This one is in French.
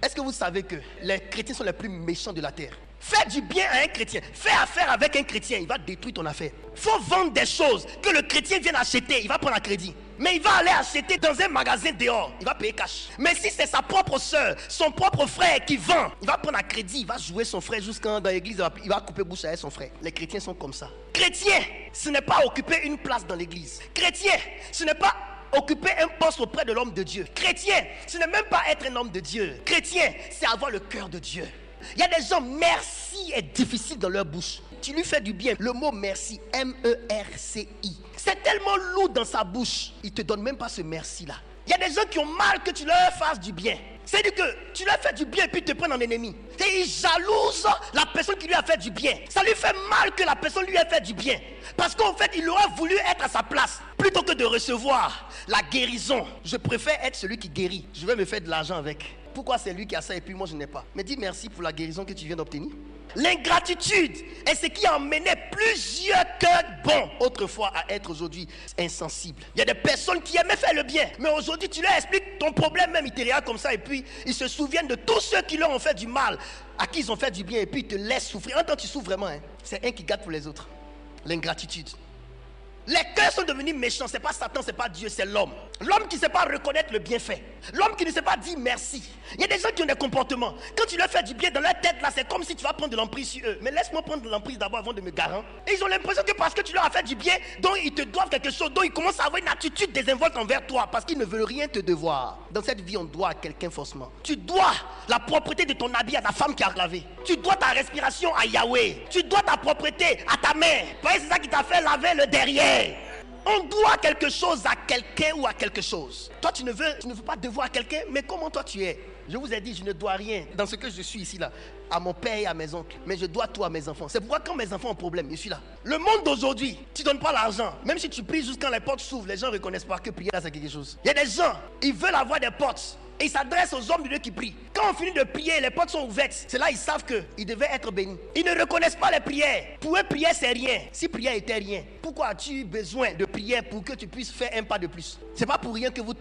Est-ce que vous savez que les chrétiens sont les plus méchants de la terre? Fais du bien à un chrétien, fais affaire avec un chrétien, il va détruire ton affaire. Faut vendre des choses que le chrétien vient acheter, il va prendre un crédit. Mais il va aller acheter dans un magasin dehors, il va payer cash. Mais si c'est sa propre soeur, son propre frère qui vend, il va prendre un crédit, il va jouer son frère jusqu'à dans l'église, il va couper bouche avec son frère. Les chrétiens sont comme ça. Chrétien, ce n'est pas occuper une place dans l'église. Chrétien, ce n'est pas occuper un poste auprès de l'homme de Dieu. Chrétien, ce n'est même pas être un homme de Dieu. Chrétien, c'est avoir le cœur de Dieu. Il y a des gens, merci est difficile dans leur bouche. Tu lui fais du bien. Le mot merci, M-E-R-C-I, c'est tellement lourd dans sa bouche. Il ne te donne même pas ce merci-là. Il y a des gens qui ont mal que tu leur fasses du bien. C'est-à-dire que tu leur fais du bien et puis ils te prennent en ennemi. Et ils jalousent la personne qui lui a fait du bien. Ça lui fait mal que la personne lui ait fait du bien. Parce qu'en fait, il aurait voulu être à sa place. Plutôt que de recevoir la guérison, je préfère être celui qui guérit. Je vais me faire de l'argent avec. Pourquoi c'est lui qui a ça et puis moi je n'ai pas? Mais dis merci pour la guérison que tu viens d'obtenir. L'ingratitude est ce qui a emmené plusieurs cœurs bons autrefois à être aujourd'hui insensibles. Il y a des personnes qui aimaient faire le bien, mais aujourd'hui tu leur expliques ton problème même, ils te regardent comme ça et puis ils se souviennent de tous ceux qui leur ont fait du mal, à qui ils ont fait du bien et puis ils te laissent souffrir. En temps tu souffres vraiment, hein? C'est un qui garde pour les autres. L'ingratitude. Les cœurs sont devenus méchants. C'est pas Satan, c'est pas Dieu, c'est l'homme. L'homme qui ne sait pas reconnaître le bienfait. L'homme qui ne sait pas dire merci. Il y a des gens qui ont des comportements. Quand tu leur fais du bien dans leur tête, là, c'est comme si tu vas prendre de l'emprise sur eux. Mais laisse-moi prendre de l'emprise d'abord avant de me garer. Et ils ont l'impression que parce que tu leur as fait du bien, donc ils te doivent quelque chose, donc ils commencent à avoir une attitude désinvolte envers toi parce qu'ils ne veulent rien te devoir. Dans cette vie, on doit à quelqu'un forcément. Tu dois la propreté de ton habit à ta femme qui a lavé. Tu dois ta respiration à Yahweh. Tu dois ta propreté à ta main. Parce que c'est ça qui t'a fait laver le derrière. On doit quelque chose à quelqu'un ou à quelque chose. Toi, tu ne veux pas devoir à quelqu'un, mais comment toi tu es? Je vous ai dit, je ne dois rien dans ce que je suis ici là, à mon père et à mes oncles, mais je dois tout à mes enfants. C'est pourquoi quand mes enfants ont un problème, je suis là. Le monde d'aujourd'hui, tu ne donnes pas l'argent. Même si tu pries jusqu'à les portes s'ouvrent, les gens ne reconnaissent pas que prier là c'est quelque chose. Il y a des gens, ils veulent avoir des portes. Et ils s'adressent aux hommes de Dieu qui prient. Quand on finit de prier, les portes sont ouvertes. C'est là ils savent qu'ils devaient être bénis. Ils ne reconnaissent pas les prières. Pour eux, prière, c'est rien. Si prière était rien, pourquoi as-tu besoin de prière pour que tu puisses faire un pas de plus? C'est pas pour rien que vous